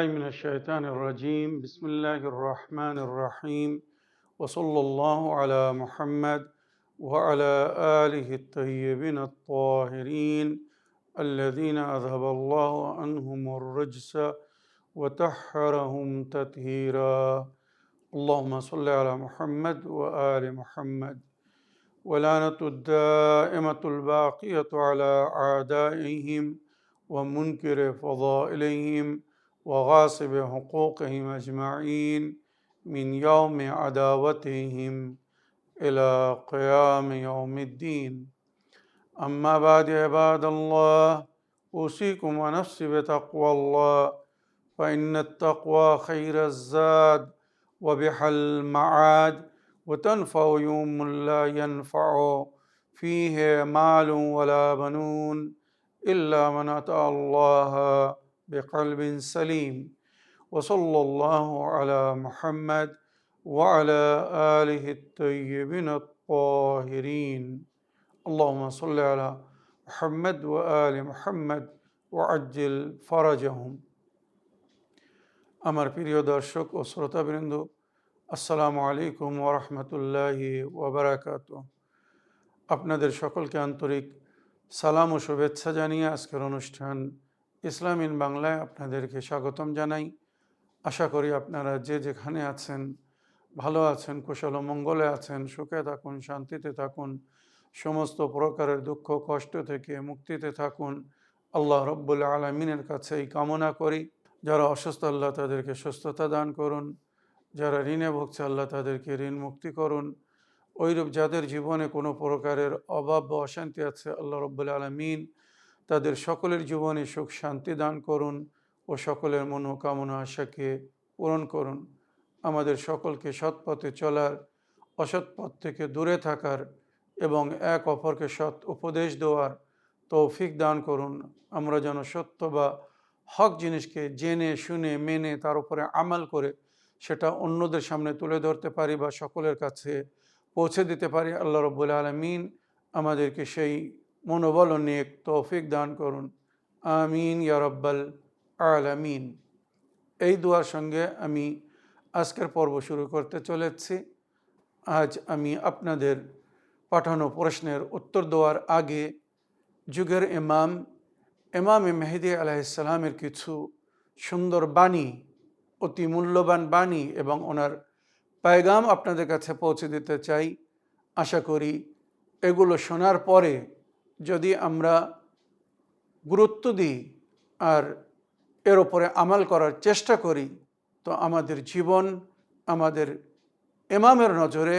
من الشيطان الرجيم بسم الله الرحمن الرحيم وصلى الله على محمد وعلى آله الطيبين الطاهرين الذين أذهب الله عنهم الرجس وطهرهم تطهيرا اللهم صل على محمد وآل محمد ولعنة الدائمة الباقية على أعدائهم ومنكر فضائلهم وغاصب حقوقهم أجمعين من يوم عداوتهم إلى قيام يوم الدين أما بعد عباد الله أوصيكم ونفسي بتقوى الله فإن التقوى خير الزاد وبها المعاد وتنفع يوم لا ينفع فيه مال ولا بنون إلا من أتى الله بقلب سليم وصلى الله على محمد وعلى آله الطيبين الطاهرين اللهم صل على محمد وآل محمد وعجل فرجهم আমার প্রিয় দর্শক ও শ্রোতাবৃন্দ, আসসালামু আলাইকুম ওয়া রাহমাতুল্লাহি ওয়া বারাকাতুহু। আপনাদের সকলকে আন্তরিক সালাম ও শুভেচ্ছা জানিয়ে আজকের অনুষ্ঠান ইসলাম ইন বাংলায় আপনাদেরকে স্বাগতম জানাই। আশা করি আপনারা যে যেখানে আছেন ভালো আছেন, কুশল ও মঙ্গলে আছেন, সুখে থাকুন, শান্তিতে থাকুন, সমস্ত প্রকারের দুঃখ কষ্ট থেকে মুক্তিতে থাকুন। আল্লাহ রব্বুল আলামিনের কাছে এই কামনা করি। যারা অসুস্থ আল্লাহ তাদেরকে সুস্থতা দান করুন, যারা ঋণে ভুগছে আল্লাহ তাদেরকে ঋণ মুক্তি করুন। ওইরূপ যাদের জীবনে কোনো প্রকারের অভাব বা অশান্তি আছে আল্লাহ রব্বুল আলামিন তাদের সকলের জীবনে সুখ শান্তি দান করুন ও সকলের মনোকামনা আশাকে পূরণ করুন। আমাদের সকলকে সৎ পথে চলার, অসৎ পথ থেকে দূরে থাকার এবং এক অপরকে সৎ উপদেশ দেওয়ার তৌফিক দান করুন। আমরা যেন সত্য বা হক জিনিসকে জেনে শুনে মেনে তার উপরে আমাল করে সেটা অন্যদের সামনে তুলে ধরতে পারি বা সকলের কাছে পৌঁছে দিতে পারি। আল্লাহ রব্বুল আলামিন আমাদেরকে সেই মনোবল ও নেক তৌফিক দান করুন। আমিন ইয়া রাব্বাল আলামিন। এই দুয়ার সঙ্গে আমি আজকের পর্ব শুরু করতে চলেছি। আজ আমি আপনাদের পাঠানো প্রশ্নের উত্তর দেওয়ার আগে যুগের ইমামে মেহেদী আলাইহিস সালামের কিছু সুন্দর বাণী, অতি মূল্যবান বাণী এবং ওনার পায়গাম আপনাদের কাছে পৌঁছে দিতে চাই। আশা করি এগুলো শোনার পরে যদি আমরা গুরুত্ব দিই আর এর ওপরে আমাল করার চেষ্টা করি তো আমাদের জীবন আমাদের ইমামের নজরে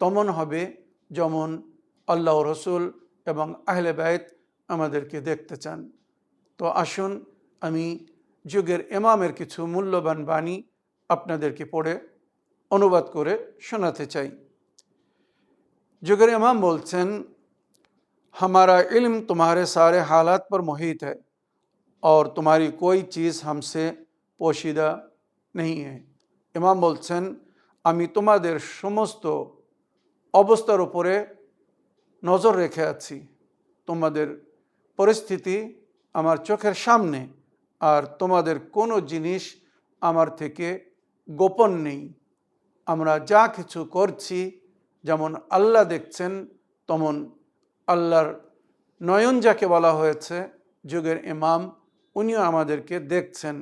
তেমন হবে যেমন আল্লাহ রসুল এবং আহলে বাইত আমাদেরকে দেখতে চান। তো আসুন আমি যুগের ইমামের কিছু মূল্যবান বাণী আপনাদেরকে পড়ে অনুবাদ করে শোনাতে চাই। যুগের ইমাম বলছেন, हमारा इल्म तुम्हारे सारे हालात पर मोहित है और तुम्हारी कोई चीज़ हमसे पोशीदा नहीं है। ইমাম বলছেন, আমি তোমাদের সমস্ত অবস্থার উপরে নজর রেখে আছি, তোমাদের পরিস্থিতি আমার চোখের সামনে, আর তোমাদের কোনো জিনিস আমার থেকে গোপন নেই। আমরা যা কিছু করছি যেমন আল্লাহ দেখছেন তেমন আল্লাহর নয়ন যাকে বলা হয়েছে যুগের ইমাম, উনিও আমাদেরকে দেখছেন।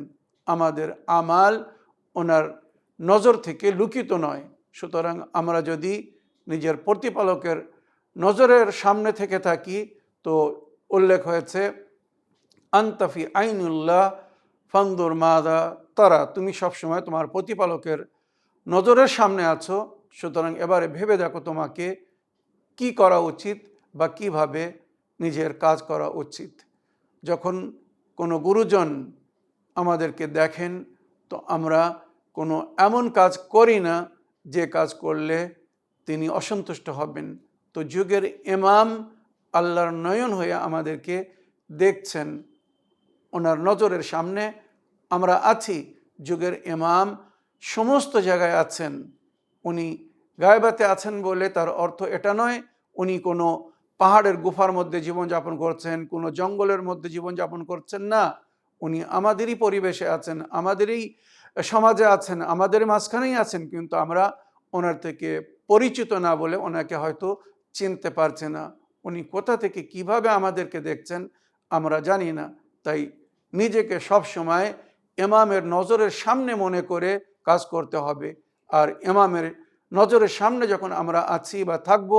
আমাদের আমাল ওনার নজর থেকে লুকিত নয়। সুতরাং আমরা যদি নিজের প্রতিপালকের নজরের সামনে থেকে থাকি তো উল্লেখ হয়েছে আনতাফি আইনুল্লাহ ফানদুর মাদা তারা, তুমি সবসময় তোমার প্রতিপালকের নজরের সামনে আছো। সুতরাং এবারে ভেবে দেখো তোমাকে কি করা উচিত বা কিভাবে নিজের কাজ করা উচিত। যখন কোনো গুরুজন আমাদেরকে দেখেন তো আমরা কোনো এমন কাজ করি না যে কাজ করলে তিনি অসন্তুষ্ট হবেন। তো যুগের ইমাম আল্লাহর নয়ন হয়ে আমাদেরকে দেখছেন, ওনার নজরের সামনে আমরা আছি। যুগের ইমাম সমস্ত জায়গায় আছেন। উনি গায়বাতে আছেন বলে তার অর্থ এটা নয় উনি কোনো পাহাড়ের গুফার মধ্যে জীবনযাপন করছেন, কোনো জঙ্গলের মধ্যে জীবনযাপন করছেন না। উনি আমাদেরই পরিবেশে আছেন, আমাদেরই সমাজে আছেন, আমাদের মাঝখানেই আছেন, কিন্তু আমরা ওনার থেকে পরিচিত না বলে ওনাকে হয়তো চিনতে পারছি না। উনি কোথা থেকে কিভাবে আমাদেরকে দেখছেন আমরা জানি না। তাই নিজেকে সব সময় ইমামের নজরের সামনে মনে করে কাজ করতে হবে। আর ইমামের নজরের সামনে যখন আমরা আছি বা থাকব,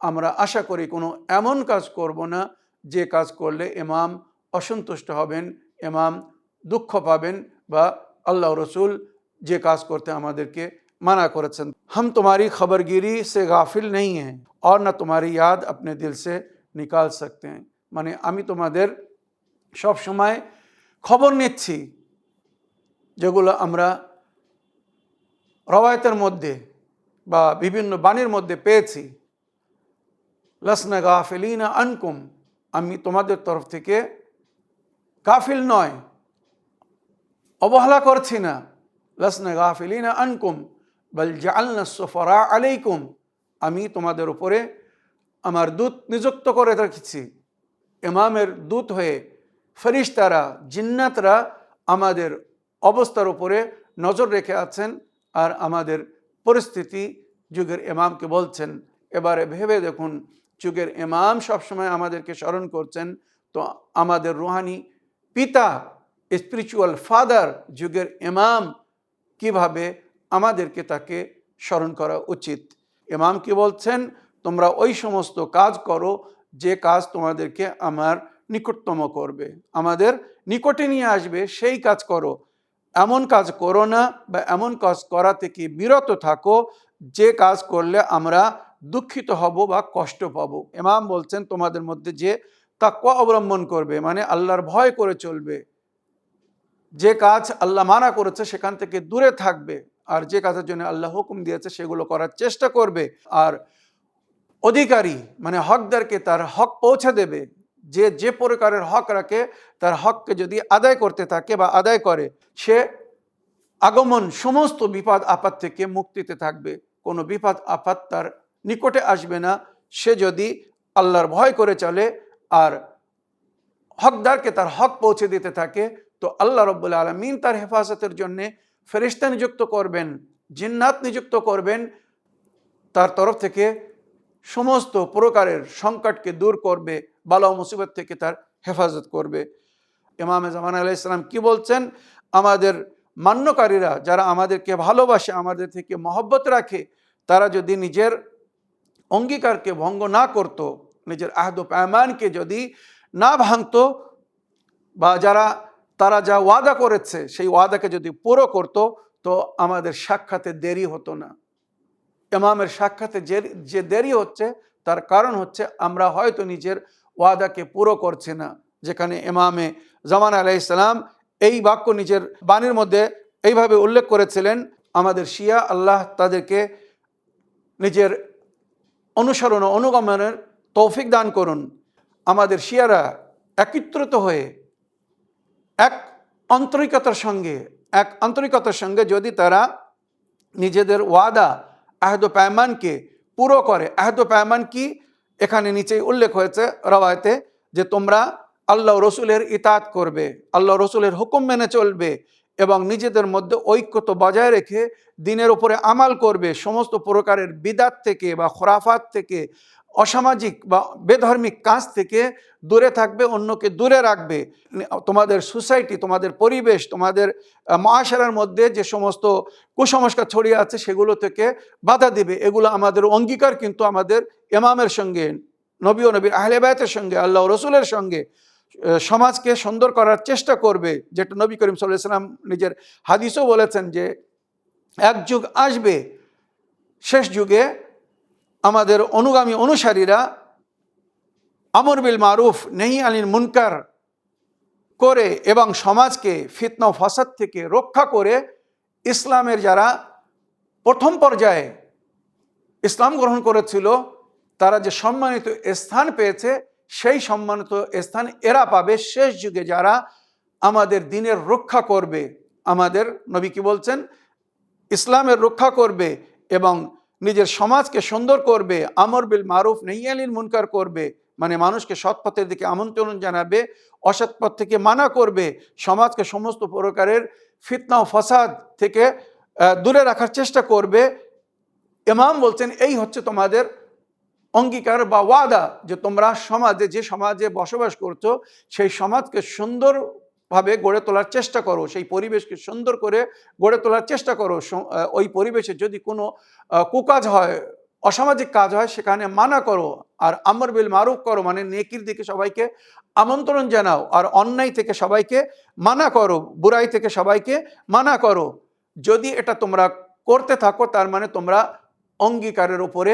আমরা আশা করি কোনো এমন কাজ করব না যে কাজ করলে ইমাম অসন্তুষ্ট হবেন, ইমাম দুঃখ পাবেন, বা আল্লাহ রসুল যে কাজ করতে আমাদেরকে মানা করেছেন। हम तुम्हारी खबरगिरी से गाफिल नहीं हैं और ना तुम्हारी याद अपने दिल से निकाल सकते हैं। মানে আমি তোমাদের সব সময় খবর নিচ্ছি যেগুলো আমরা রওয়ায়াতের মধ্যে বা বিভিন্ন বাণীর মধ্যে পেয়েছি। লাসনা গাফিলিনা আনকুম, আমি তোমাদের তরফ থেকে গাফিল নয়, অবহেলা করছি না। লাসনা গাফিলিনা আনকুম বল জাআলনা সুফারা আলাইকুম, আমি তোমাদের উপরে আমার দূত নিযুক্ত করে রেখেছি। ইমামের দূত হয়ে ফেরেশতারা, জিন্নাতরা আমাদের অবস্থার উপরে নজর রেখে আছেন আর আমাদের পরিস্থিতি যুগের ইমামকে বলছেন। এবারে ভেবে দেখুন, যুগের ইমাম সবসময় আমাদেরকে স্মরণ করছেন, তো আমাদের রুহানি পিতা, স্পিরিচুয়াল ফাদার যুগের ইমাম, কিভাবে আমাদেরকে তাকে স্মরণ করা উচিত। ইমাম কি বলছেন? তোমরা ওই সমস্ত কাজ করো যে কাজ তোমাদেরকে আমার নিকটতম করবে, আমাদের নিকটে নিয়ে আসবে, সেই কাজ করো। এমন কাজ করো না বা এমন কাজ করা থেকে বিরত থাকো যে কাজ করলে আমরা দুঃখিত হব বা কষ্ট পাবো। ইমাম বলছেন তোমাদের মধ্যে যে তাকওয়া অবলম্বন করবে, মানে আল্লাহর ভয় করে চলবে, যে কাজ আল্লাহ মানা করেছে সেখান থেকে দূরে থাকবে, আর যে কাজের জন্য আল্লাহ হুকুম দিয়েছে সেগুলো করার চেষ্টা করবে। আর অধিকারী মানে হকদারকে তার হক পৌঁছে দেবে। যে যে প্রকারের হক রাখে তার হককে যদি আদায় করতে থাকে বা আদায় করে, সে আগমন সমস্ত বিপদ আপদ থেকে মুক্তিতে থাকবে, কোনো বিপদ আপদ তার নিকটে আসবে না। সে যদি আল্লাহর ভয় করে চলে আর হকদারকে তার হক পৌঁছে দিতে থাকে, তো আল্লাহ রাব্বুল আলামিন তার হেফাজতের জন্যে ফেরেশতা নিযুক্ত করবেন, জিন্নাত নিযুক্ত করবেন, তার তরফ থেকে সমস্ত প্রকারের সংকটকে দূর করবে, বালা ও মুসিবত থেকে তার হেফাজত করবে। ইমাম জামান আলাইহিস সালাম কি বলছেন? আমাদের মান্যকারীরা যারা আমাদেরকে ভালোবাসে, আমাদের থেকে মহব্বত রাখে, তারা যদি নিজের অঙ্গীকারকে ভঙ্গ না করত, নিজের আহদ ও পায়মানকে যদি না ভাঙতো, বা তারা যা ওয়াদা করেছে সেই ওয়াদাকে যদি পুরো করত, তো আমাদের সাক্ষাতে দেরি হতো না। ইমামের সাক্ষাতে যে দেরি হচ্ছে তার কারণ হচ্ছে আমরা হয়তো নিজের ওয়াদাকে পুরো করছি না। যেখানে ইমামে জামান আলাইহিস সালাম এই বাক্য নিজের বাণীর মধ্যে এইভাবে উল্লেখ করেছিলেন, আমাদের শিয়া আল্লাহ তাদেরকে নিজের অনুসরণ ও অনুগমনের তৌফিক দান করুন। আমাদের শিয়ারা একত্রিত হয়ে এক আন্তরিকতার সঙ্গে যদি তারা নিজেদের ওয়াদা আহদ ও পায়মানকে পুরো করে। আহদ ও পায়মান কি? এখানে নিচেই উল্লেখ হয়েছে রওয়ায়াতে, যে তোমরা আল্লাহ রসুলের ইতাআত করবে, আল্লাহ রসুলের হুকুম মেনে চলবে এবং নিজেদের মধ্যে ঐক্যতা বজায় রেখে দিনের উপরে আমাল করবে, সমস্ত প্রকারের বিদাত থেকে বা খুরাফাত থেকে, অসামাজিক বা বেধর্মিক কাজ থেকে দূরে থাকবে, অন্যকে দূরে রাখবে। তোমাদের সোসাইটি, তোমাদের পরিবেশ, তোমাদের মহাশারার মধ্যে যে সমস্ত কুসংস্কার ছড়িয়ে আছে সেগুলো থেকে বাধা দিবে। এগুলো আমাদের অঙ্গীকার, কিন্তু আমাদের ইমামের সঙ্গে, নবী ও নবীর আহলে বায়তের সঙ্গে, আল্লাহ রসুলের সঙ্গে সমাজকে সুন্দর করার চেষ্টা করবে, যেটা নবী করিম সাল্লাল্লাহু আলাইহি ওয়াসাল্লাম নিজের হাদিসও বলেছেন যে এক যুগ আসবে, শেষ যুগে আমাদের অনুগামী অনুসারীরা আমর বিল মারুফ নেহি আনিল মুনকার করে এবং সমাজকে ফিতনা ও ফাসাদ থেকে রক্ষা করে ইসলামের যারা প্রথম পর্যায়ে ইসলাম গ্রহণ করেছিল তারা যে সম্মানিত স্থান পেয়েছে, সেই সম্মানিত স্থান এরা পাবে শেষ যুগে, যারা আমাদের দ্বীনের রক্ষা করবে। আমাদের নবী কি বলছেন? ইসলামের রক্ষা করবে এবং নিজের সমাজকে সুন্দর করবে, আমর বিল মারুফ নেহি আনিল মুনকার করবে, মানে মানুষকে সৎ পথের দিকে আমন্ত্রণ জানাবে, অসৎ পথ থেকে মানা করবে, সমাজকে সমস্ত প্রকারের ফিতনা ও ফাসাদ থেকে দূরে রাখার চেষ্টা করবে। ইমাম বলছেন এই হচ্ছে তোমাদের অঙ্গীকার বা ওয়াদা, যে তোমরা যে সমাজে বসবাস করছো সেই সমাজকে সুন্দরভাবে গড়ে তোলার চেষ্টা করো, সেই পরিবেশকে সুন্দর করে গড়ে তোলার চেষ্টা করো। ওই পরিবেশে যদি কোনো কুকাজ হয়, অসামাজিক কাজ হয়, সেখানে মানা করো। আর আমর বিল মারুফ করো, মানে নেকির দিকে সবাইকে আমন্ত্রণ জানাও। আর অন্যায় থেকে সবাইকে মানা করো, বুরাই থেকে সবাইকে মানা করো। যদি এটা তোমরা করতে থাকো, তার মানে তোমরা অঙ্গীকারের উপরে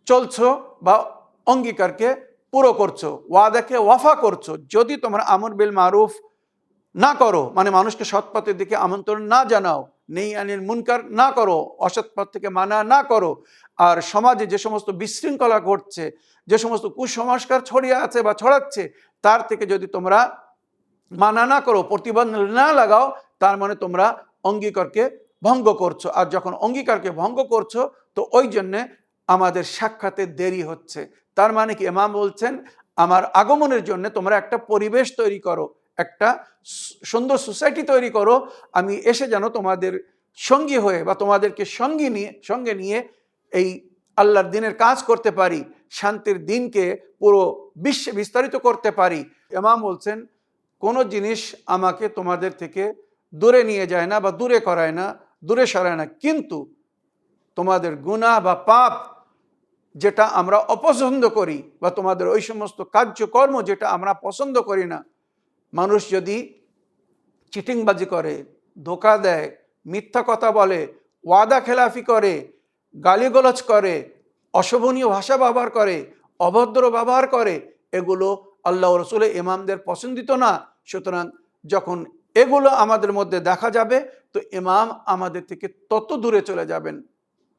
চলছো বা অঙ্গীকারকে পুরো করছো, ওয়াদাকে ওয়াফা করছো। যদি তোমরা আমর বিল মারুফ না করো, মানে মানুষকে সৎ পথের দিকে আমন্ত্রণ না জানাও, নেই আনিল মুনকার না করো, অসৎ পথ থেকে মানা না করো, আর সমাজে যে সমস্ত বিশৃঙ্খলা ঘটছে, যে সমস্ত কুসংস্কার ছড়িয়ে আছে বা ছড়াচ্ছে, তার থেকে যদি তোমরা মানা না করো, প্রতিবাদ না লাগাও, তার মানে তোমরা অঙ্গীকারকে ভঙ্গ করছো। আর যখন অঙ্গীকারকে ভঙ্গ করছো, তো ওই জন্যে আমাদের সাক্ষাতে দেরি হচ্ছে। তার মানে কি, ইমাম বলছেন আমার আগমনের জন্য তোমরা একটা পরিবেশ তৈরি করো, একটা সুন্দর সোসাইটি তৈরি করো, আমি এসে যেন তোমাদের সঙ্গী হয়ে বা তোমাদেরকে সঙ্গে নিয়ে এই আল্লাহর দিনের কাজ করতে পারি, শান্তির দিনকে পুরো বিশ্বে বিস্তারিত করতে পারি। ইমাম বলছেন কোনো জিনিস আমাকে তোমাদের থেকে দূরে নিয়ে যায় না বা দূরে করায় না, দূরে সরায় না, কিন্তু তোমাদের গুনাহ বা পাপ যেটা আমরা অপছন্দ করি, বা তোমাদের ওই সমস্ত কার্যকর্ম যেটা আমরা পছন্দ করি না, মানুষ যদি চিটিংবাজি করে, ধোঁকা দেয়, মিথ্যা কথা বলে, ওয়াদা খেলাফি করে, গালিগালাজ করে, অশোভনীয় ভাষা ব্যবহার করে, অভদ্র ব্যবহার করে, এগুলো আল্লাহ রসুলের ইমামদের পছন্দিত না। সুতরাং যখন এগুলো আমাদের মধ্যে দেখা যাবে, তো ইমাম আমাদের থেকে তত দূরে চলে যাবেন।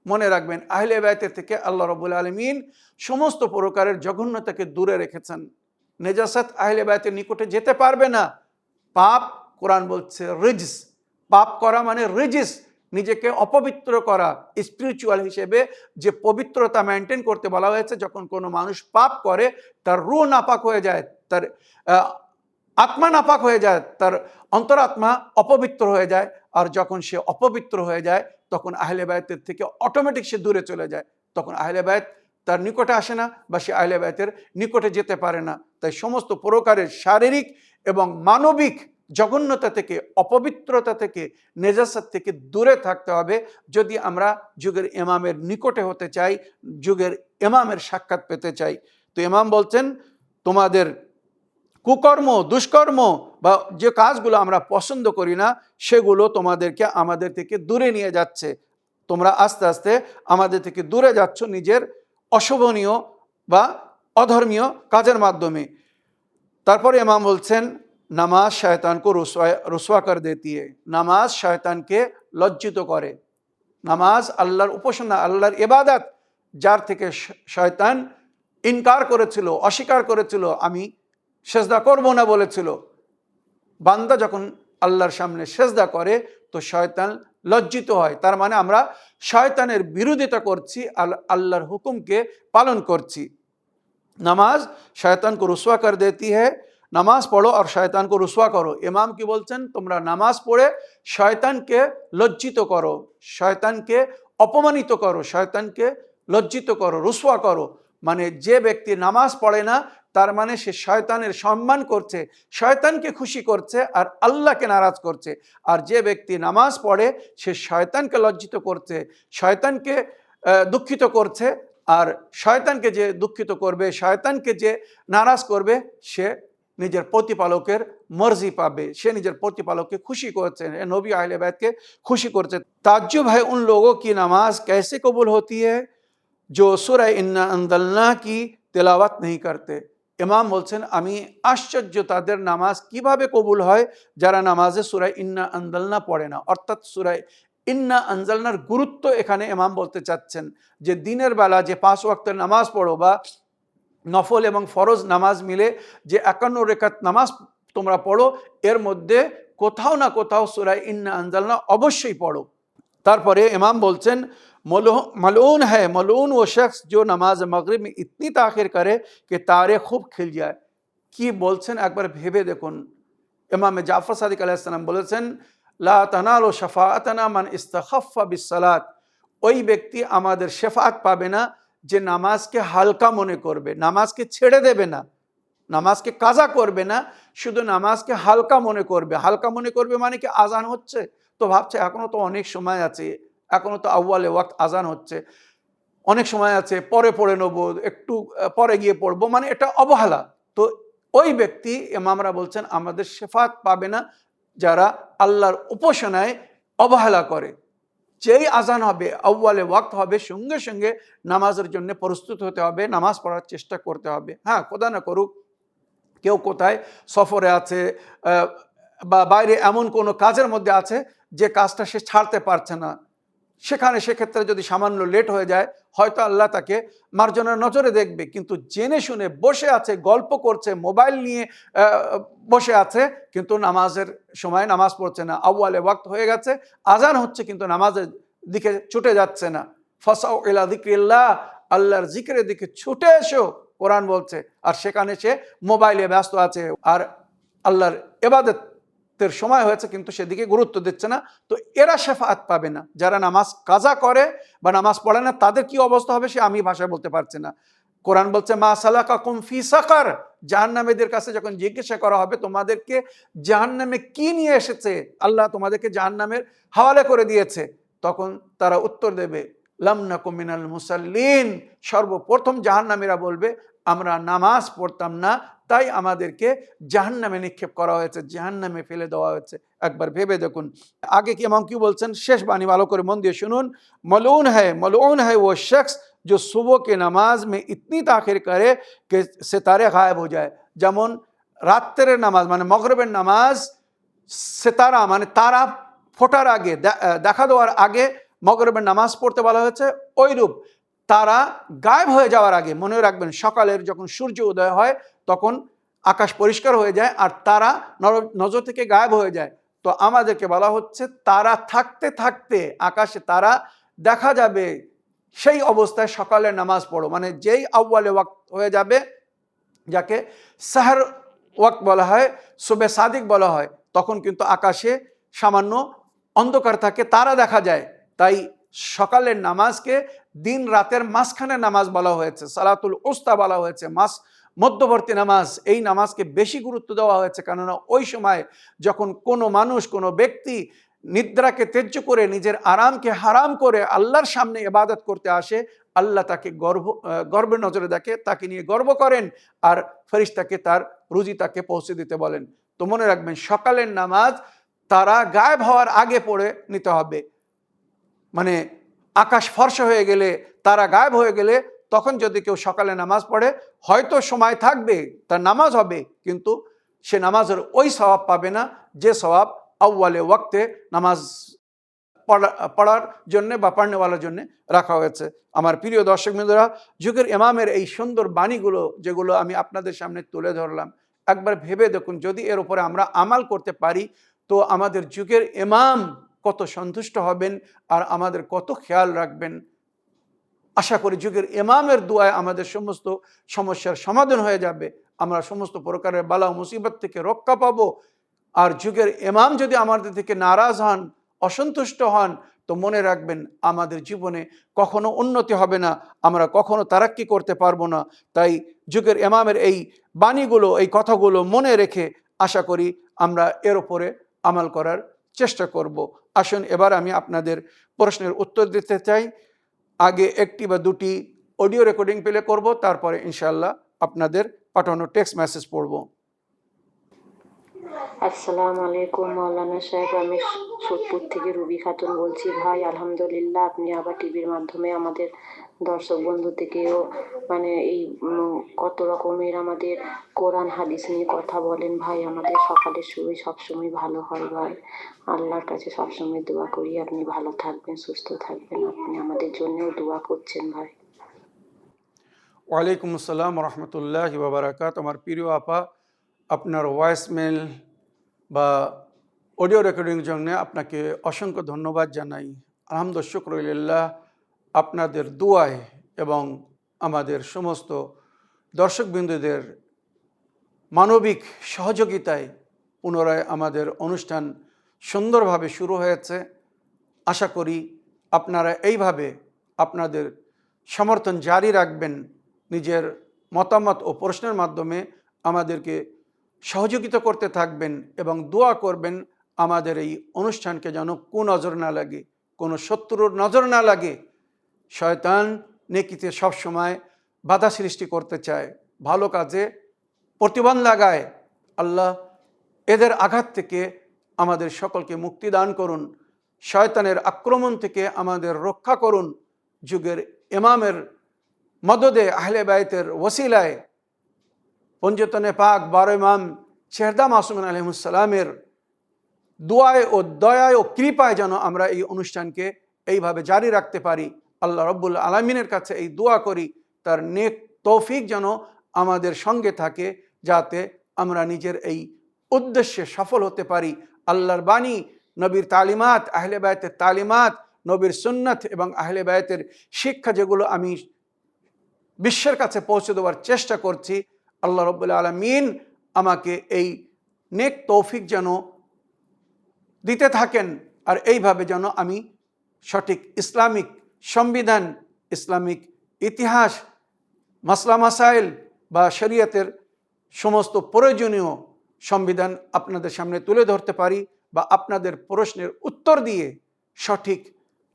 মনে রাখবেন, আহলে বায়তের থেকে আল্লাহ রাব্বুল আলামিন সমস্ত প্রকারের জঘন্যতাকে দূরে রেখেছেন। নেজাসাত আহলে বায়তের নিকটে যেতে পারবে না। পাপ, কোরআন বলছে রিজস, পাপ করা মানে রিজস, নিজেকে অপবিত্র করা। স্পিরিচুয়াল হিসেবে যে পবিত্রতা মেনটেন করতে বলা হয়েছে, যখন কোনো মানুষ পাপ করে তার রূহ নাপাক হয়ে যায়, তার আত্মা নাপাক হয়ে যায়, তার অন্তরাত্মা অপবিত্র হয়ে যায়। আর যখন সে অপবিত্র হয়ে যায়, তখন আহলে বায়তের থেকে অটোমেটিক সে দূরে চলে যায়, তখন আহলে বায়ত তার নিকটে আসে না বা সে আহলে বায়তের নিকটে যেতে পারে না। তাই সমস্ত প্রকারের শারীরিক এবং মানবিক জঘন্যতা থেকে, অপবিত্রতা থেকে, নেজাসাত থেকে দূরে থাকতে হবে, যদি আমরা যুগের ইমামের নিকটে হতে চাই, যুগের ইমামের সাক্ষাৎ পেতে চাই। তো ইমাম বলছেন তোমাদের কুকর্ম, দুষ্কর্ম বা যে কাজগুলো আমরা পছন্দ করি না, সেগুলো তোমাদেরকে আমাদের থেকে দূরে নিয়ে যাচ্ছে। তোমরা আস্তে আস্তে আমাদের থেকে দূরে যাচ্ছ নিজের অশোভনীয় বা অধর্মীয় কাজের মাধ্যমে। তারপরে ইমাম বলছেন নামাজ শয়তানকে রুসওয়া কর দেতি है, নামাজ শয়তানকে লজ্জিত করে। নামাজ আল্লাহর উপাসনা, আল্লাহর ইবাদত, যার থেকে শয়তান ইনকার করেছিল, অস্বীকার করেছিল, আমি সেজদা করব না বলেছিল। বান্দা যখন আল্লাহর সামনে সেজদা করে, তো শয়তান লজ্জিত হয়। তার মানে আমরা শয়তানের বিরোধিতা করছি, আল্লাহর হুকুমকে পালন করছি। নামাজ শয়তানকে রুসওয়া কর দেতি है, নামাজ পড়ো আর শয়তানকে রুসওয়া করো। ইমাম কি বলছেন, তোমরা নামাজ পড়ে শয়তানকে লজ্জিত করো, শয়তানকে অপমানিত করো, শয়তানকে লজ্জিত করো, রুসওয়া করো। মানে যে ব্যক্তি নামাজ পড়ে না, তার মানে সে শয়তানের সম্মান করছে, শয়তানকে খুশি করছে আর আল্লাহকে নারাজ করছে। আর যে ব্যক্তি নামাজ পড়ে, সে শয়তানকে লজ্জিত করছে, শয়তানকে দুঃখিত করছে। আর শয়তানকে যে দুঃখিত করবে, শয়তানকে যে নারাজ করবে, সে নিজের প্রতিপালকের মর্জি পাবে, সে নিজের প্রতিপালককে খুশি করছে, নবী আহলে বাইতকে খুশি করছে। ताज्जुब है उन लोगों की नमाज कैसे कबूल होती है जो सूरा इन्ना अंज़लना की তেলাওয়াত नहीं करते। ইমাম বলছেন আমি আশ্চর্য তাদের নামাজ কিভাবে কবুল হয় যারা নামাজে সূরা ইন্না আনজালনা পড়ে না। অর্থাৎ সূরা ইন্না আনজালনার গুরুত্ব এখানে ইমাম বলতে চাচ্ছেন, যে দিনের বেলা যে 5 ওয়াক্তের নামাজ পড়ো বা নফল এবং ফরজ নামাজ মিলে যে 51 রাকাত নামাজ তোমরা পড়ো, এর মধ্যে কোথাও না কোথাও সূরা ইন্না আনজালনা অবশ্যই পড়ো। তারপরে ইমাম বলছেন मलून है मलून वो शख्स जो नमाज मगरिब में इतनी ताखिर करे कि तारे खूब खिल जाए। কি বলছেন একবার ভেবে দেখুন। ইমামে জাফর সাদিক আলাইহিস সালাম বলেছেন, লা তানালু শাফাআতানা মান ইস্তাখাফফা বিসসালাত, ওই ব্যক্তি আমাদের শেফাআত পাবে না যে নামাজকে হালকা মনে করবে, নামাজকে ছেড়ে দেবে না, নামাজকে কাজা করবে না, শুধু নামাজকে হালকা মনে করবে। হালকা মনে করবে মানে কি, আজান হচ্ছে তো ভাবছে এখনো তো অনেক সময় আছে, এখনো তো আউয়ালে ওয়াক্ত আজান হচ্ছে, অনেক সময় আছে, পরে পড়ে নেবো, একটু পরে গিয়ে পড়বো, মানে এটা অবহেলা। তো ওই ব্যক্তি ইমামরা বলছেন আমাদের শেফাত পাবে না যারা আল্লাহর উপাসনায় অবহেলা করে। যেই আজান হবে, আউয়ালে ওয়াক্ত হবে, সঙ্গে সঙ্গে নামাজের জন্য প্রস্তুত হতে হবে, নামাজ পড়ার চেষ্টা করতে হবে। হ্যাঁ, খোদা না করুক কেউ কোথায় সফরে আছে বা বাইরে এমন কোনো কাজের মধ্যে আছে যে কাজটা সে ছাড়তে পারছে না, সেক্ষেত্রে যদি সামান্য লেট হয়ে যায়, হয়তো আল্লাহ তাকে মার্জনার নজরে দেখবে। কিন্তু জেনে শুনে বসে আছে, গল্প করছে, মোবাইল নিয়ে বসে আছে, কিন্তু নামাজের সময় নামাজ পড়ছে না, আউয়ালে ওয়াক্ত হয়ে গেছে, আজান হচ্ছে কিন্তু নামাজের দিকে ছুটে যাচ্ছে না। ফাসাউ ইলা যিকরিল্লাহ, আল্লাহর জিকিরের দিকে ছুটে এসো, কোরআন বলছে, আর সেখানে সে মোবাইলে ব্যস্ত আছে আর আল্লাহর ইবাদতের সময় হয়েছে কিন্তু সেদিকে গুরুত্ব দিচ্ছে না। তো এরা শেফাআত পাবে না। যারা নামাজ কাজা করে বা নামাজ পড়ে না, তাদের কি অবস্থা হবে সে আমি ভাষায় বলতে পারছি না। কোরআন বলছে মা সালাকাকুম ফি সাকার, জাহান্নামীদের কাছে যখন জিজ্ঞাসা করা হবে তোমাদেরকে জাহান্নামে কি নিয়ে এসেছে, আল্লাহ তোমাদেরকে জাহান্নামের হাওয়ালে করে দিয়েছে, তখন তারা উত্তর দেবে লাম নাকু মিনাল মুসাল্লিন। সর্বপ্রথম জাহান্নামীরা বলবে আমরা নামাজ পড়তাম না, তাই আমাদেরকে জাহান্নামে নিক্ষেপ করা হয়েছে, জাহান্নামে ফেলে দেওয়া হয়েছে। একবার ভেবে দেখুন। আগে কি ইমাম কি বলছেন, শেষ বাণী ভালো করে মন দিয়ে শুনুন। मलऊन है वो शख्स जो सुबह के नमाज में इतनी ताखिर करे कि सितारे गायब हो जाए। যেমন রাত্রের নামাজ মানে মগরিবের নামাজ, সিতারা মানে তারা ফোটার আগে, দেখা দেওয়ার আগে মগরিবের নামাজ পড়তে বলা হয়েছে, ওইরূপ তারা গায়েব হয়ে যাওয়ার আগে। মনে রাখবেন, সকালের যখন সূর্য উদয় হয় তখন আকাশ পরিষ্কার হয়ে যায় আর তারা নজর থেকে গায়েব হয়ে যায়। তো আমাদেরকে বলা হচ্ছে তারা থাকতে থাকতে আকাশে তারা দেখা যাবে, সেই অবস্থায় সকালের নামাজ পড়ো। মানে যেই আউয়ালে ওয়াক্ত হয়ে যাবে, যাকে সাহর ওয়াক্ত বলা হয়, সুবে সাদিক বলা হয়, তখন কিন্তু আকাশে সামান্য অন্ধকার থাকে, তারা দেখা যায়। তাই সকালের নামাজকে দিন রাতের মাঝখানে নামাজ বলা হয়েছে, সালাতুল উস্তা বলা হয়েছে, মধ্যবর্তী নামাজ। এই নামাজকে বেশি গুরুত্ব দেওয়া হয়েছে, কেননা ওই সময় যখন কোনো মানুষ, কোনো ব্যক্তি নিদ্রাকে ত্যায্য করে, নিজের আরামকে হারাম করে আল্লাহর সামনে ইবাদত করতে আসে, আল্লাহ তাকে গর্বের নজরে দেখে, তাকে নিয়ে গর্ব করেন, আর ফেরেশতাকে তার রুজি তাকে পৌঁছে দিতে বলেন। তো মনে রাখবেন, সকালের নামাজ তারা গায়েব হওয়ার আগে পড়ে নিতে হবে। মানে আকাশ ফর্সা হয়ে গেলে, তারা গায়েব হয়ে গেলে, তখন যদি কেউ সকালে নামাজ পড়ে, হয়তো সময় থাকবে, তার নামাজ হবে, কিন্তু সে নামাজের ওই সওয়াব পাবে না যে সওয়াব আউয়ালে ওয়াক্তে নামাজ পড়ার জন্যে বা পড়নেওয়ালার জন্যে রাখা হয়েছে। আমার প্রিয় দর্শক বন্ধুরা, যুগের ইমামের এই সুন্দর বাণীগুলো যেগুলো আমি আপনাদের সামনে তুলে ধরলাম, একবার ভেবে দেখুন, যদি এর উপরে আমরা আমাল করতে পারি তো আমাদের যুগের ইমাম কত সন্তুষ্ট হবেন আর আমাদের কত খেয়াল রাখবেন। আশা করি যুগের ইমামের দোয়ায় আমাদের সমস্ত সমস্যার সমাধান হয়ে যাবে, আমরা সমস্ত প্রকারের বালা মুসিবত থেকে রক্ষা পাবো। আর যুগের ইমাম যদি আমাদের থেকে নারাজ হন, অসন্তুষ্ট হন, তো মনে রাখবেন আমাদের জীবনে কখনো উন্নতি হবে না, আমরা কখনো তারাক্কি করতে পারবো না। তাই যুগের ইমামের এই বাণীগুলো, এই কথাগুলো মনে রেখে আশা করি আমরা এর উপরে আমাল করার চেষ্টা করব। আসুন এবার আমি আপনাদের প্রশ্নের উত্তর দিতে চাই। আগে একটি বা দুটি অডিও রেকর্ডিং প্লে করব, তারপরে ইনশাআল্লাহ আপনাদের পাঠানো টেক্সট মেসেজ পড়ব। আসসালামু আলাইকুম মাওলানা সাহেব, আমি সোদপুর থেকে রুবি খাতুন বলছি। ভাই আলহামদুলিল্লাহ, আপনি আবার টিভির মাধ্যমে আমাদের দর্শক বন্ধু থেকেও মানে এই কত রকমের আমাদের কোরআন হাদিস নিয়ে কথা বলেন ভাই। আমাদের সকালের শুরু সবসময় ভালো হয় ভাই। আল্লাহর কাছে সবসময় দোয়া করি আপনি ভালো থাকবেন, সুস্থ থাকবেন, আপনি আমাদের জন্যও দোয়া করছেন ভাই। ওয়ালাইকুম আসসালাম রহমতুল্লাহি ওয়া বারাকাতুহু। আমার প্রিয় আপা, আপনার ভয়েস মেল বা অডিও রেকর্ডিংয়ের জন্য আপনাকে অসংখ্য ধন্যবাদ জানাই। আলহামদুলিল্লাহ শুকরুলিল্লাহ, আপনাদের দুয়ায় এবং আমাদের সমস্ত দর্শকবৃন্দদের মানবিক সহযোগিতায় পুনরায় আমাদের অনুষ্ঠান সুন্দরভাবে শুরু হয়েছে। আশা করি আপনারা এইভাবে আপনাদের সমর্থন জারি রাখবেন, নিজের মতামত ও প্রশ্নের মাধ্যমে আমাদেরকে সহযোগিতা করতে থাকবেন এবং দোয়া করবেন আমাদের এই অনুষ্ঠানকে যেন কুনজর না লাগে, কোনো শত্রুর নজর না লাগে। শয়তান নেকিতে সবসময় বাধা সৃষ্টি করতে চায়, ভালো কাজে প্রতিবন্ধ লাগায়। আল্লাহ এদের আঘাত থেকে আমাদের সকলকে মুক্তি দান করুন, শয়তানের আক্রমণ থেকে আমাদের রক্ষা করুন। যুগের ইমামের মদদে, আহলে বাইতের ওসিলায়, পঞ্জতনে পাক 12 ইমাম চেহদা মাসুমিন আলাইহিসসালামের দোয়ায় ও দয়ায় ও কৃপায় যেন আমরা এই অনুষ্ঠানকে এইভাবে জারি রাখতে পারি। আল্লাহ রব্বুল আলামিনের কাছে এই দোয়া করি, তার নেক তৌফিক যেন আমাদের সঙ্গে থাকে, যাতে আমরা নিজের এই উদ্দেশ্যে সফল হতে পারি। আল্লাহর বাণী, নবীর তালিমাত, আহলে বায়তের তালিমাত, নবীর সুন্নাত এবং আহলে বায়তের শিক্ষা যেগুলো আমি বিশ্বের কাছে পৌঁছে দেওয়ার চেষ্টা করছি, আল্লাহ রব্বুল আলামিন আমাকে এই নেক তৌফিক যেন দিতে থাকেন, আর এইভাবে যেন আমি সঠিক ইসলামিক সংবিধান, ইসলামিক ইতিহাস, মাসলা মাসাইল বা শরীয়তের সমস্ত প্রয়োজনীয় সংবিধান আপনাদের সামনে তুলে ধরতে পারি, বা আপনাদের প্রশ্নের উত্তর দিয়ে সঠিক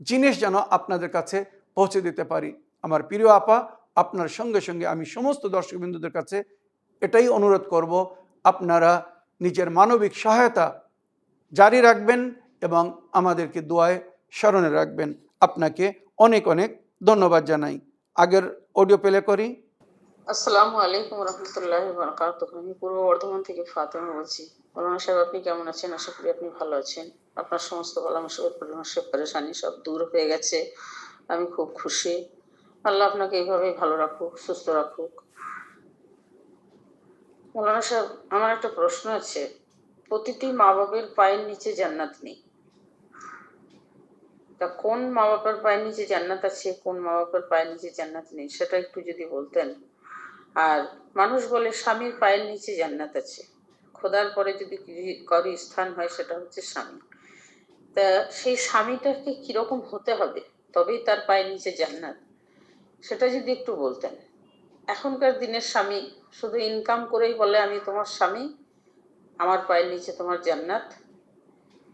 জিনিস যেন আপনাদের কাছে পৌঁছে দিতে পারি। আমার প্রিয় আপা, আপনার সঙ্গে সঙ্গে আমি সমস্ত দর্শকবৃন্দদের কাছে এটাই অনুরোধ করব, আপনারা নিজের মানবিক সহায়তা জারি রাখবেন এবং আমাদেরকে দোয়ায় স্মরণে রাখবেন। আপনাকে অনেক অনেক ধন্যবাদ জানাই। আগের অডিও প্লে করি। আসসালামু আলাইকুম রহমতুল্লাহি ওয়া বারাকাতুহু। আমি পূর্ব বর্ধমান থেকে ফাতেমা বলছি। মৌলানা সাহেব, আপনি কেমন আছেন? আশা করি আপনি ভালো আছেন। আপনার সমস্ত বালা মুসিবত পেরেশানি সব দূর হয়ে গেছে। আমি খুব খুশি। আল্লাহ আপনাকে এইভাবেই ভালো রাখুক, সুস্থ রাখুক। মৌলানা সাহেব, আমার একটা প্রশ্ন আছে। প্রতিটি মা বাবার পায়ের নিচে জান্নাত নেই, তা কোন মা বাবার পায়ের নিচে জান্নাত আছে, কোন মা বাবার পায়ের নিচে জান্নাত নেই, সেটা একটু যদি বলতেন। আর মানুষ বলে স্বামীর পায়ের নিচে জান্নাত আছে, খোদার পরে যদি কারো স্থান হয় সেটা হচ্ছে স্বামী। তা সেই স্বামীটাকে কিরকম হতে হবে তবেই তার পায়ের নিচে জান্নাত, সেটা যদি একটু বলতেন। এখনকার দিনের স্বামী শুধু ইনকাম করেই বলে আমি তোমার স্বামী, আমার পায়ের নিচে তোমার জান্নাত,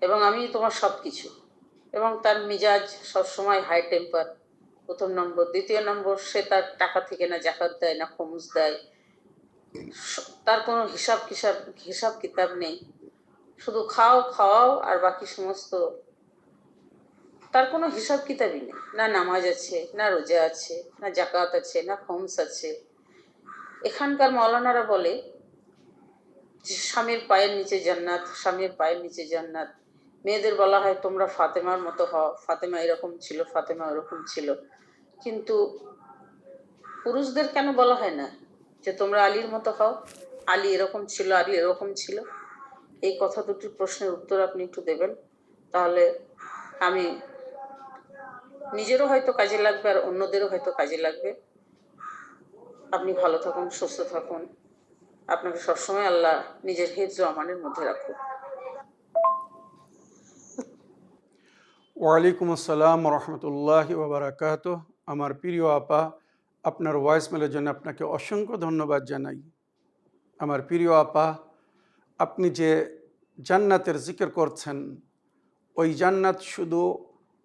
এবং আমি তোমার সব কিছু, এবং তার মিজাজ সবসময় হাই টেম্পার, প্রথম নম্বর। দ্বিতীয় নম্বর, সে তার টাকা থেকে না জাকাত দেয়, না খমুজ দেয়, তার কোনো হিসাব কিতাব নেই, শুধু খাওয়াও আর বাকি সমস্ত তার কোনো হিসাব কিতাবই নেই। না নামাজ আছে, না রোজা আছে, না জাকাত আছে, না খমস আছে। এখানকার মৌলানারা বলে যে স্বামীর পায়ের নিচে জান্নাত, স্বামীর পায়ের নিচে জান্নাত। মেয়েদের বলা হয় তোমরা ফাতেমার মতো হও, ফাতেমা এরকম ছিল, ফাতেমা ওরকম ছিল। কিন্তু পুরুষদের কেন বলা হয় না যে তোমরা আলীর মতো হও, আলী এরকম ছিল, আলী এরকম ছিল? এই কথা দুটির প্রশ্নের উত্তর আপনি একটু দেবেন, তাহলে আমি নিজেরও হয়তো কাজে লাগবে আর অন্যদেরও হয়তো কাজে লাগবে। আপনি ভালো থাকুন, সুস্থ থাকুন। আপনাকে সবসময় আল্লাহ নিজের হিফজ ও আমানের মধ্যে রাখুন। ওয়ালাইকুম আসসালাম রহমতুল্লাহি ওয়া বারাকাতুহু। আমার প্রিয় আপা, আপনার ভয়েসমেলের জন্য আপনাকে অসংখ্য ধন্যবাদ জানাই। আমার প্রিয় আপা, আপনি যে জান্নাতের জিকির করছেন, ওই জান্নাত শুধু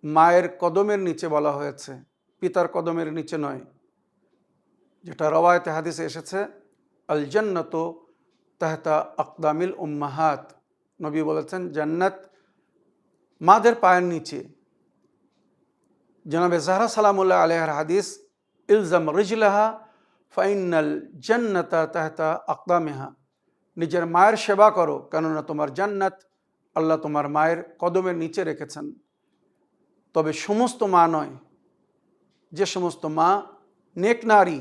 মায়ের কদমের নিচে বলা হয়েছে, পিতার কদমের নিচে নয়। যেটা রওয়ায়েতে হাদিসে এসেছে, আল জান্নাতু তাহতা আকদামিল উম্মাহাত। নবী বলেছেন জান্নাত মাদের পায়ের নিচে। জনাবে জাহরা সালামুল্লাহ আলাইহার হাদিস, ইলজাম রিজলাহা ফাইনাল জান্নাতা তাহতা আকদামিহা। নিজের মায়ের সেবা করো, কেননা তোমার জান্নাত আল্লাহ তোমার মায়ের কদমের নিচে রেখেছেন। তবে সমস্ত মা নয়, যে সমস্ত মা নেক নারী,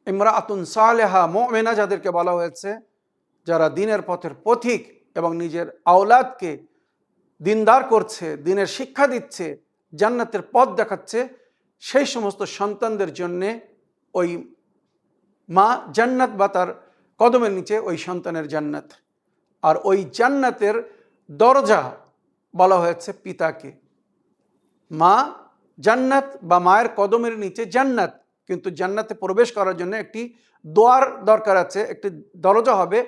ইমরাআতুন সালেহা মুমিনা যাদেরকে বলা হয়েছে, যারা দিনের পথের পথিক এবং নিজের আওলাদকে দিনদার করছে, দিনের শিক্ষা দিচ্ছে, জান্নাতের পথ দেখাচ্ছে, সেই সমস্ত সন্তানদের জন্যে ওই মা জান্নাত, বা তার কদমের নিচে ওই সন্তানের জান্নাত। আর ওই জান্নাতের দরজা বলা হয়েছে পিতাকে। মা জান্নাত বা মায়ের কদমের নিচে জান্নাত, কিন্তু জান্নাতে প্রবেশ করার জন্য একটি দোয়ার দরকার আছে, একটি দরজা হবে,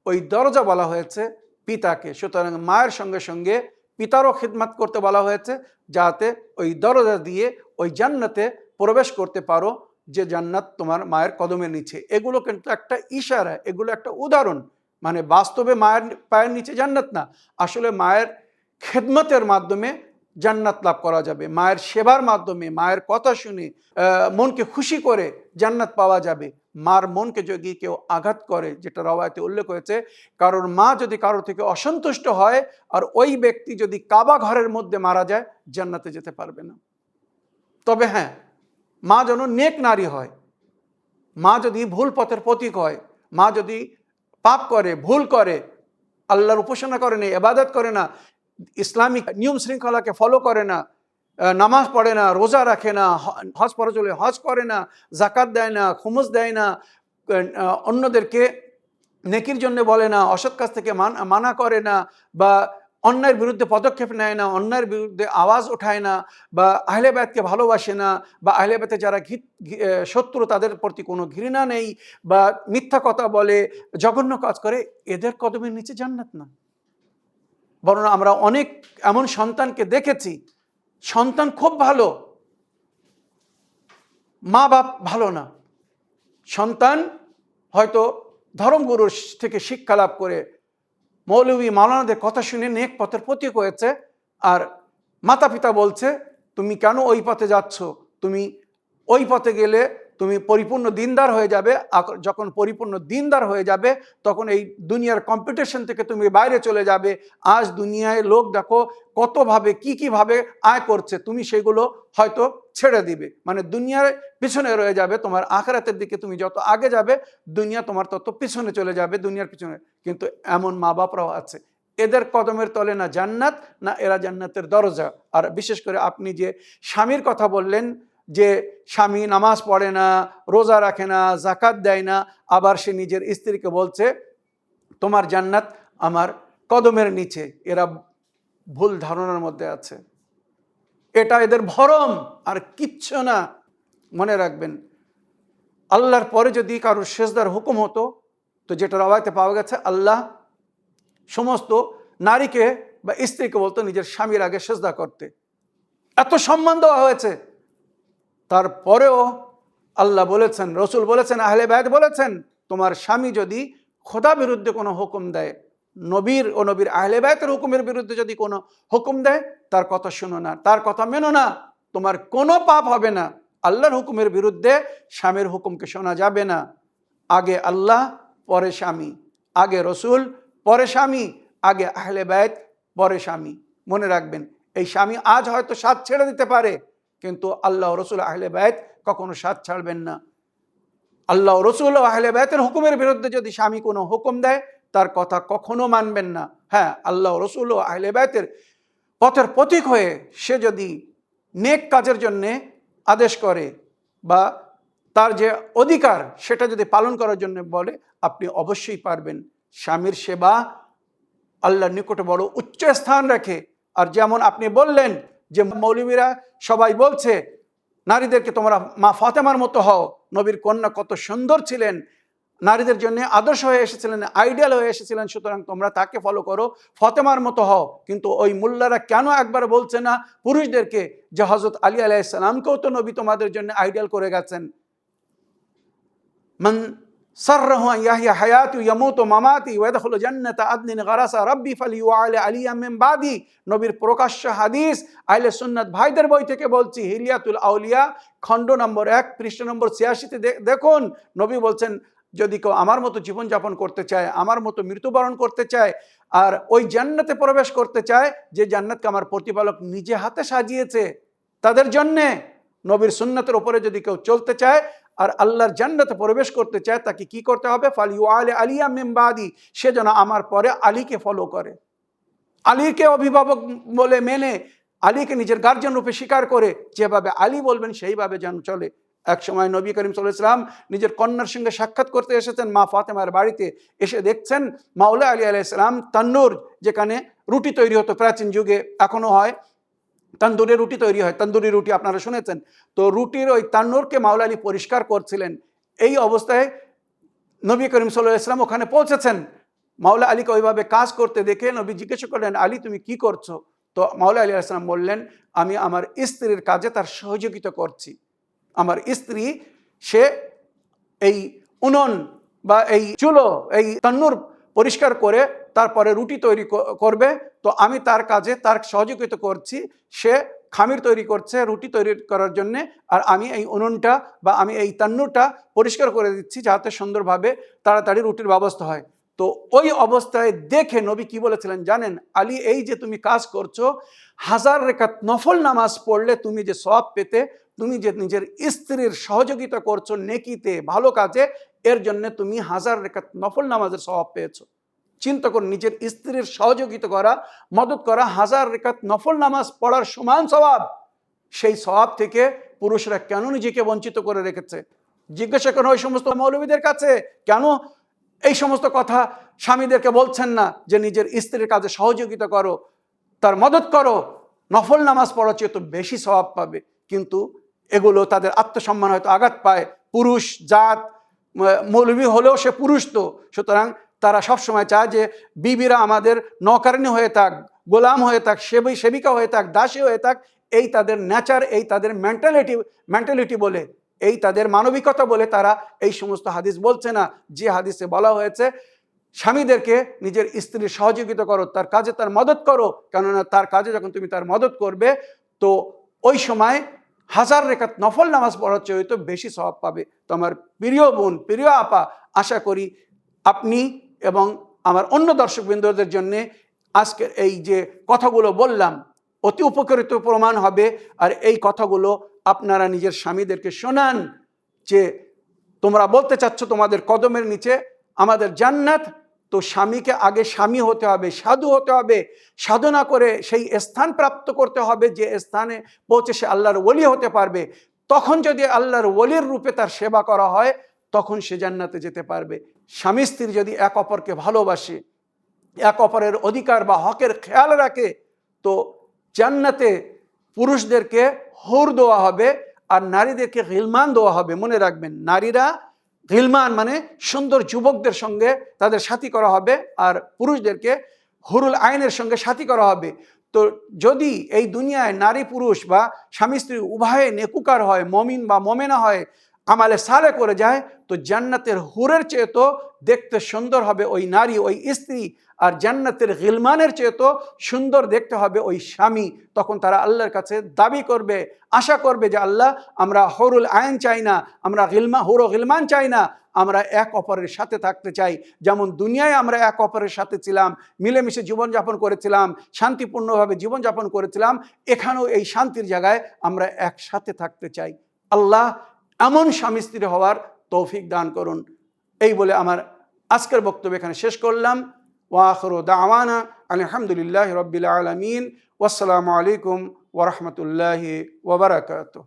ওই দরজা বলা হয়েছে পিতাকে। সুতরাং মায়ের সঙ্গে সঙ্গে পিতারও খিদমত করতে বলা হয়েছে, যাতে ওই দরজা দিয়ে ওই জান্নাতে প্রবেশ করতে পারো, যে জান্নাত তোমার মায়ের কদমের নিচে। এগুলো কিন্তু একটা ইশারা, এগুলো একটা উদাহরণ। মানে বাস্তবে মায়ের পায়ের নিচে জান্নাত না, আসলে মায়ের খেদমতের মাধ্যমে জান্নাত লাভ করা যাবে, মায়ের সেবার মাধ্যমে, মায়ের কথা শুনে মনকে খুশি করে জান্নাত পাওয়া যাবে। মার মনকে যদি কেউ আঘাত করে, যেটা রওয়ায়াতে উল্লেখ হয়েছে, কারোর মা যদি কারোর থেকে অসন্তুষ্ট হয় আর ওই ব্যক্তি যদি কাবা ঘরের মধ্যে মারা যায়, জান্নাতে যেতে পারবে না। তবে হ্যাঁ, মা যেন নেক নারী হয়, মা যদি ভুল পথের প্রতীক হয়, মা যদি পাপ করে, ভুল করে, আল্লাহর উপাসনা করে না, ইবাদত করে না, ইসলামিক নিয়ম শৃঙ্খলাকে ফলো করে না, নামাজ পড়ে না, রোজা রাখে না, হজ ফরজ হলে হজ করে না, জাকাত দেয় না, খুমুস দেয় না, অন্যদেরকে নেকির জন্য বলে না, অসৎ কাজ থেকে মানা করে না, বা অন্যায়ের বিরুদ্ধে পদক্ষেপ নেয় না, অন্যায়ের বিরুদ্ধে আওয়াজ ওঠায় না, বা আহলে বায়তকে ভালোবাসে না, বা আহলে বায়তে যারা শত্রু তাদের প্রতি কোনো ঘৃণা নেই, বা মিথ্যা কথা বলে, জঘন্য কাজ করে, এদের কদমের নিচে জান্নাত না। বরং আমরা অনেক এমন সন্তানকে দেখেছি, সন্তান খুব ভালো, মা বাপ ভালো না। সন্তান হয়তো ধর্মগুরুর থেকে শিক্ষা লাভ করে, মৌলবী মাওলানাদের কথা শুনে নেক পথের প্রতীক হয়েছে, আর মাতা পিতা বলছে তুমি কেন ওই পথে যাচ্ছ, তুমি ওই পথে গেলে তুমি পরিপূর্ণ দিনদার হয়ে যাবে। যখন পরিপূর্ণ দিনদার হয়ে যাবে, তখন এই দুনিয়ার কম্পিটিশন থেকে তুমি বাইরে চলে যাবে। আজ দুনিয়ায় লোক দেখো কতভাবে কিভাবে আয় করছে, তুমি সেগুলো হয়তো ছেড়ে দিবে, মানে দুনিয়ার পিছনে রয়ে যাবে। তোমার আখিরাতের দিকে তুমি যত আগে যাবে, দুনিয়া তোমার তত পিছনে চলে যাবে, দুনিয়ার পিছনে। কিন্তু এমন মা বাপরাও আছে, এদের কদমের তলে না জান্নাত, না এরা জান্নাতের দরজা। আর বিশেষ করে আপনি যে স্বামীর কথা বললেন, যে স্বামী নামাজ পড়ে না, রোজা রাখে না, জাকাত দেয় না, আবার সে নিজের স্ত্রীকে বলছে তোমার জান্নাত আমার কদমের নিচে, এরা ভুল ধারণার মধ্যে আছে। এটা এদের ভরম, আর কিচ্ছু না। মনে রাখবেন, আল্লাহর পরে যদি কারোর সেজদার হুকুম হতো, তো যেটা রওয়ায়াতে পাওয়া গেছে, আল্লাহ সমস্ত নারীকে বা স্ত্রীকে বলতো নিজের স্বামীর আগে সেজদা করতে। এত সম্মান দেওয়া হয়েছে, তারপরেও আল্লাহ বলেছেন, রসুল বলেছেন, আহলে বায়ত বলেছেন, তোমার স্বামী যদি খোদা বিরুদ্ধে কোনো হুকুম দেয়, নবীর ও নবীর আহলে বায়তের হুকুমের বিরুদ্ধে যদি কোনো হুকুম দেয়, তার কথা শোনো না, তার কথা মেনো না, তোমার কোনো পাপ হবে না। আল্লাহর হুকুমের বিরুদ্ধে স্বামীর হুকুমকে শোনা যাবে না। আগে আল্লাহ, পরে স্বামী, আগে রসুল, পরে স্বামী, আগে আহলে বায়ত, পরে স্বামী। মনে রাখবেন, এই স্বামী আজ হয়তো সাথ ছেড়ে দিতে পারে, কিন্তু আল্লাহ রসুল আহলে বায়ত কখনো সাথ ছাড়বেন না। আল্লাহ রসুল ও আহলে বায়তের হুকুমের বিরুদ্ধে যদি স্বামী কোনো হুকুম দেয়, তার কথা কখনো মানবেন না। হ্যাঁ, আল্লাহ রসুল ও আহলে বায়তের পথের প্রতীক হয়ে সে যদি নেক কাজের জন্যে আদেশ করে, বা তার যে অধিকার সেটা যদি পালন করার জন্য বলে, আপনি অবশ্যই পারবেন। স্বামীর সেবা আল্লাহর নিকটে বড় উচ্চ স্থান রাখে। আর যেমন আপনি বললেন যে মৌলবীরা সবাই বলছে নারীদেরকে তোমরা মা ফাতেমার মতো হও, নবীর কন্যা কত সুন্দর ছিলেন, নারীদের জন্য আদর্শ হয়ে এসেছিলেন, আইডিয়াল হয়ে এসেছিলেন, সুতরাং তোমরা তাকে ফলো করো, ফাতেমার মতো হও। কিন্তু ওই মোল্লারা কেন একবার বলছে না পুরুষদেরকে যে হযরত আলী আলাইহিস সালামকেও তো নবী তোমাদের জন্য আইডিয়াল করে গেছেন, মান সাররাহু আন ইয়াহইয়া হায়াতু ইয়ামুতু মামাতি ওয়া ইয়াদখুলু জান্নাতা আদনিন গারাসা রাব্বি ফালিউআলি আলিয়াম মিন বাদি। নবীর প্রকাশ্য হাদিস, আহলে সুন্নাত ভাইদের বই থেকে বলছি, হিলিয়াতুল আউলিয়া খণ্ড নম্বর 1 পৃষ্ঠা নম্বর 86-তে দেখুন, নবী বলছেন যদি কেউ আমার মতো জীবনযাপন করতে চায়, আমার মতো মৃত্যুবরণ করতে চায়, আর ওই জান্নাতে প্রবেশ করতে চায় যে জান্নাতকে আমার প্রতিপালক নিজে হাতে সাজিয়েছে, তাদের জন্যে নবীর সুন্নাতের উপরে যদি কেউ চলতে চায় আর আল্লাহর জান্নাতে প্রবেশ করতে চায়, তাকে কি করতে হবে? ফালিউআলি আলিয়া মিন বাদি, সে যেন আমার পরে আলীকে ফলো করে, আলীকে অভিভাবক বলে মেনে আলীকে নিজের গার্জিয়ান রূপে স্বীকার করে যেভাবে আলী বলবেন সেইভাবে যেন চলে। এক সময় নবী করিম সাল্লাল্লাহু আলাইহি ওয়াসাল্লাম নিজের কন্যার সঙ্গে সাক্ষাৎ করতে এসেছেন মা ফাতেমার বাড়িতে। এসে দেখছেন মাওলা আলী আলাইহিস সালাম তান্নুর, যেখানে রুটি তৈরি হতো প্রাচীন যুগে, এখনো হয়, তন্দুরে রুটি তৈরি হয়, তন্দুরি রুটি আপনারা শুনেছেন। তো রুটির ওই তান্নুরকে মাওলা আলী পরিষ্কার করছিলেন। এই অবস্থায় নবী করিম সাল্লাল্লাহু আলাইহি ওয়াসাল্লাম ওখানে পৌঁছেছেন। মাওলা আলীকে ওইভাবে কাজ করতে দেখে নবী জিজ্ঞেস করলেন, আলী তুমি কি করছো? তো মাওলা আলী আলাইহিস সালাম বললেন, আমি আমার স্ত্রীর কাজে তার সহযোগিতা করছি। আমার স্ত্রী সে এই উনুন বা এই চুলো, এই তন্নুর পরিষ্কার করে তারপরে রুটি তৈরি করবে, তো আমি তার কাজে তার সহযোগিতা করছি। সে খামির তৈরি করছে রুটি তৈরি করার জন্যে, আর আমি এই উনুনটা বা আমি এই তন্নুরটা পরিষ্কার করে দিচ্ছি যাতে সুন্দরভাবে তাড়াতাড়ি রুটির ব্যবস্থা হয়। তো ওই অবস্থায় দেখে নবী কি বলেছিলেন জানেন? আলী, এই যে তুমি কাজ করছো, 1000 রাকাত নফল নামাজ পড়লে তুমি যে সওয়াব পেতে, তুমি যে নিজের স্ত্রীর সহযোগিতা করছো নেকিতে, ভালো কাজে, এর জন্য তুমি 1000 রাকাত নফল নামাজের সওয়াব পেয়েছো। চিন্তা করুন, নিজের স্ত্রীর সহযোগিতা করা, মদত করা 1000 রাকাত নফল নামাজ পড়ার সমান সওয়াব। সেই সওয়াব থেকে পুরুষরা কেন নিজেকে বঞ্চিত করে রেখেছে? জিজ্ঞাসা করেন ওই সমস্ত মৌলবীদের কাছে, কেন এই সমস্ত কথা স্বামীদেরকে বলছেন না যে নিজের স্ত্রীর কাজে সহযোগিতা করো, তার মদত করো, নফল নামাজ পড়া চেয়ে তো বেশি সওয়াব পাবে। কিন্তু এগুলো তাদের আত্মসম্মান হয়তো আঘাত পায়। পুরুষ জাত, মৌলবী হলেও সে পুরুষ, তো সুতরাং তারা সবসময় চায় যে বিবিরা আমাদের নৌকারিনী হয়ে থাক, গোলাম হয়ে থাক, সেবিকা হয়ে থাক, দাসী হয়ে থাক। এই তাদের নেচার, এই তাদের মেন্টালিটি বলে, এই তাদের মানবিকতা বলে তারা এই সমস্ত হাদিস বলছে না। যে হাদিসে বলা হয়েছে স্বামীদেরকে নিজের স্ত্রীর সহযোগিতা করো, তার কাজে তার মদত করো, কেননা তার কাজে যখন তুমি তার মদত করবে তো ওই সময় 1000 রাকাত নফল নামাজ পড়ার চেয়ে তো বেশি সওয়াব পাবে। তো আমার প্রিয় বোন, প্রিয় আপা, আশা করি আপনি এবং আমার অন্য দর্শকবৃন্দদের জন্যে আজকের এই যে কথাগুলো বললাম অতি উপকৃত প্রমাণ হবে। আর এই কথাগুলো আপনারা নিজের স্বামীদেরকে শোনান যে তোমরা বলতে চাচ্ছ তোমাদের কদমের নিচে আমাদের জান্নাত, তো স্বামীকে আগে স্বামী হতে হবে, সাধু হতে হবে, সাধনা করে সেই স্থান প্রাপ্ত করতে হবে যে স্থানে পৌঁছে সে আল্লাহর ওলি হতে পারবে। তখন যদি আল্লাহর ওলির রূপে তার সেবা করা হয়, তখন সে জান্নাতে যেতে পারবে। স্বামী স্ত্রী যদি এক অপরকে ভালোবাসে, এক অপরের অধিকার বা হকের খেয়াল রাখে, তো জান্নাতে পুরুষদেরকে হুর দেওয়া হবে আর নারীদেরকে গিলমান দেওয়া হবে। মনে রাখবেন, নারীরা গিলমান মানে সুন্দর যুবকদের সঙ্গে তাদের সাথী করা হবে, আর পুরুষদেরকে হুরুল আইনের সঙ্গে সাথী করা হবে। তো যদি এই দুনিয়ায় নারী পুরুষ বা স্বামী স্ত্রী উভয়ে নেকুকার হয়, মমিন বা মমেনা হয়, আমালে সালে করে যায়, তো জান্নাতের হুরের চেয়ে তো দেখতে সুন্দর হবে ওই নারী, ওই স্ত্রী। আর জান্নাতের গিলমানের চেয়ে তো সুন্দর দেখতে হবে ওই স্বামী। তখন তারা আল্লাহর কাছে দাবি করবে, আশা করবে যে আল্লাহ, আমরা হুরুল আইন চাই না, আমরা হুরো গিলমান চাই না, আমরা এক অপরের সাথে থাকতে চাই। যেমন দুনিয়ায় আমরা এক অপরের সাথে ছিলাম, মিলেমিশে জীবনযাপন করেছিলাম, শান্তিপূর্ণভাবে জীবনযাপন করেছিলাম, এখানেও এই শান্তির জায়গায় আমরা একসাথে থাকতে চাই। আল্লাহ এমন স্বামী স্ত্রী হওয়ার তৌফিক দান করুন। এই বলে আমার আজকের বক্তব্য এখানে শেষ করলাম। ওয়া আখিরু দাওয়ানা আলহামদুলিল্লাহি রাব্বিল আলামিন। ওয়াসসালামু আলাইকুম ওয়া রাহমাতুল্লাহি ওয়া বারাকাতুহু।